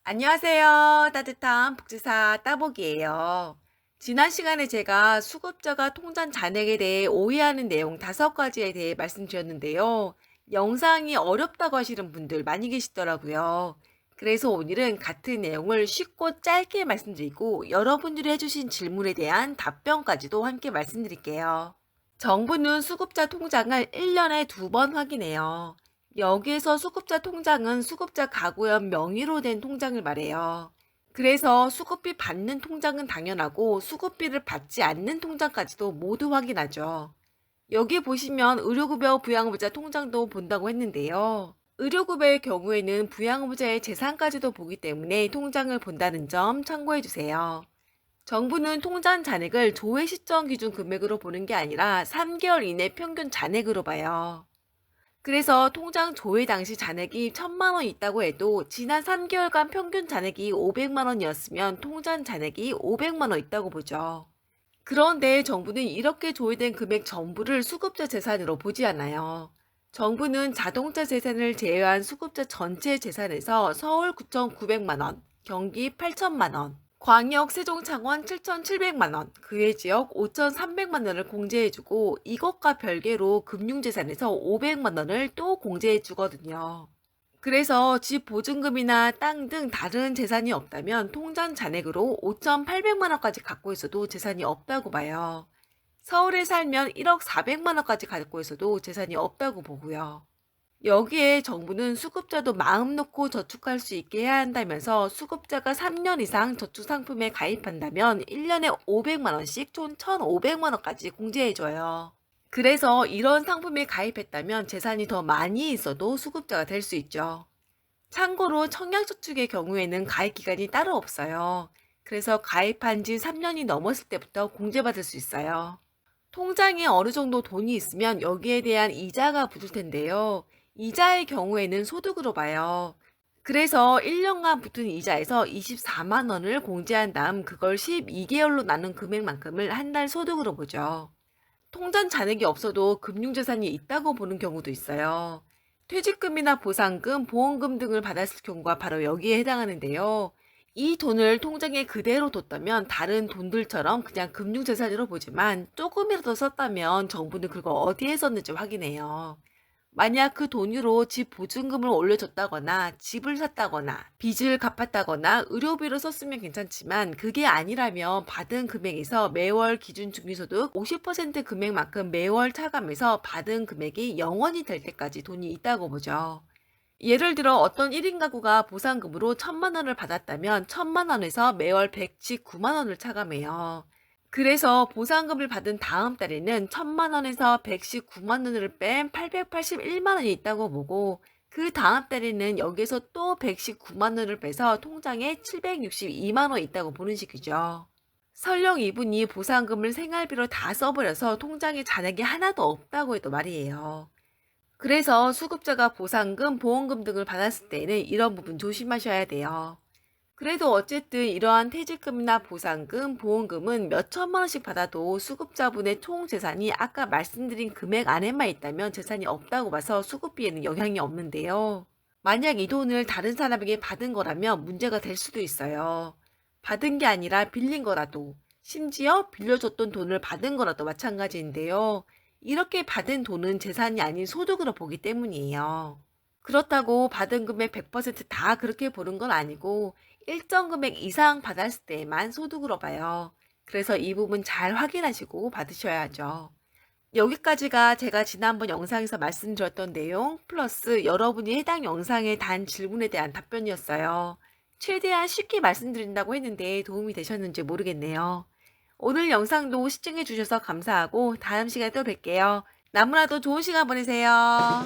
안녕하세요. 따뜻한 복지사 따복이에요. 지난 시간에 제가 수급자가 통장 잔액에 대해 오해하는 내용 5가지에 대해 말씀드렸는데요. 영상이 어렵다고 하시는 분들 많이 계시더라고요. 그래서 오늘은 같은 내용을 쉽고 짧게 말씀드리고 여러분들이 해주신 질문에 대한 답변까지도 함께 말씀드릴게요. 정부는 수급자 통장을 1년에 2번 확인해요. 여기에서 수급자 통장은 수급자 가구연 명의로 된 통장을 말해요. 그래서 수급비 받는 통장은 당연하고 수급비를 받지 않는 통장까지도 모두 확인하죠. 여기 보시면 의료급여 부양의무자 통장도 본다고 했는데요. 의료급여의 경우에는 부양의무자의 재산까지도 보기 때문에 통장을 본다는 점 참고해 주세요. 정부는 통장 잔액을 조회 시점 기준 금액으로 보는 게 아니라 3개월 이내 평균 잔액으로 봐요. 그래서 통장 조회 당시 잔액이 1,000만 원 있다고 해도 지난 3개월간 평균 잔액이 500만 원이었으면 통장 잔액이 500만 원 있다고 보죠. 그런데 정부는 이렇게 조회된 금액 전부를 수급자 재산으로 보지 않아요. 정부는 자동차 재산을 제외한 수급자 전체 재산에서 서울 9,900만 원, 경기 8천만 원, 광역 세종창원 7,700만 원, 그 외 지역 5,300만 원을 공제해주고 이것과 별개로 금융재산에서 500만 원을 또 공제해주거든요. 그래서 집 보증금이나 땅 등 다른 재산이 없다면 통장 잔액으로 5,800만 원까지 갖고 있어도 재산이 없다고 봐요. 서울에 살면 1억 400만 원까지 갖고 있어도 재산이 없다고 보고요. 여기에 정부는 수급자도 마음 놓고 저축할 수 있게 해야 한다면서 수급자가 3년 이상 저축 상품에 가입한다면 1년에 500만 원씩 총 1,500만 원까지 공제해줘요. 그래서 이런 상품에 가입했다면 재산이 더 많이 있어도 수급자가 될 수 있죠. 참고로 청약저축의 경우에는 가입 기간이 따로 없어요. 그래서 가입한 지 3년이 넘었을 때부터 공제받을 수 있어요. 통장에 어느 정도 돈이 있으면 여기에 대한 이자가 붙을 텐데요. 이자의 경우에는 소득으로 봐요. 그래서 1년간 붙은 이자에서 24만 원을 공제한 다음 그걸 12개월로 나눈 금액만큼을 한 달 소득으로 보죠. 통장 잔액이 없어도 금융재산이 있다고 보는 경우도 있어요. 퇴직금이나 보상금, 보험금 등을 받았을 경우가 바로 여기에 해당하는데요. 이 돈을 통장에 그대로 뒀다면 다른 돈들처럼 그냥 금융재산으로 보지만 조금이라도 썼다면 정부는 그걸 어디에 썼는지 확인해요. 만약 그 돈으로 집 보증금을 올려줬다거나 집을 샀다거나 빚을 갚았다거나 의료비로 썼으면 괜찮지만 그게 아니라면 받은 금액에서 매월 기준 중위소득 50% 금액만큼 매월 차감해서 받은 금액이 0원이 될 때까지 돈이 있다고 보죠. 예를 들어 어떤 1인 가구가 보상금으로 1,000만 원을 받았다면 1,000만 원에서 매월 119만 원을 차감해요. 그래서 보상금을 받은 다음 달에는 1,000만 원에서 119만 원을 뺀 881만 원이 있다고 보고 그 다음 달에는 여기서 또 119만 원을 빼서 통장에 762만 원 있다고 보는 식이죠. 설령 이분이 보상금을 생활비로 다 써버려서 통장에 잔액이 하나도 없다고 해도 말이에요. 그래서 수급자가 보상금, 보험금 등을 받았을 때는 이런 부분 조심하셔야 돼요. 그래도 어쨌든 이러한 퇴직금이나 보상금, 보험금은 몇 천만 원씩 받아도 수급자분의 총 재산이 아까 말씀드린 금액 안에만 있다면 재산이 없다고 봐서 수급비에는 영향이 없는데요. 만약 이 돈을 다른 사람에게 받은 거라면 문제가 될 수도 있어요. 받은 게 아니라 빌린 거라도, 심지어 빌려줬던 돈을 받은 거라도 마찬가지인데요. 이렇게 받은 돈은 재산이 아닌 소득으로 보기 때문이에요. 그렇다고 받은 금액 100%다 그렇게 보는 건 아니고 일정 금액 이상 받았을 때만 소득으로 봐요. 그래서 이 부분 잘 확인하시고 받으셔야죠. 여기까지가 제가 지난번 영상에서 말씀드렸던 내용 플러스 여러분이 해당 영상에 단 질문에 대한 답변이었어요. 최대한 쉽게 말씀드린다고 했는데 도움이 되셨는지 모르겠네요. 오늘 영상도 시청해 주셔서 감사하고 다음 시간에 또 뵐게요. 너무나도 좋은 시간 보내세요.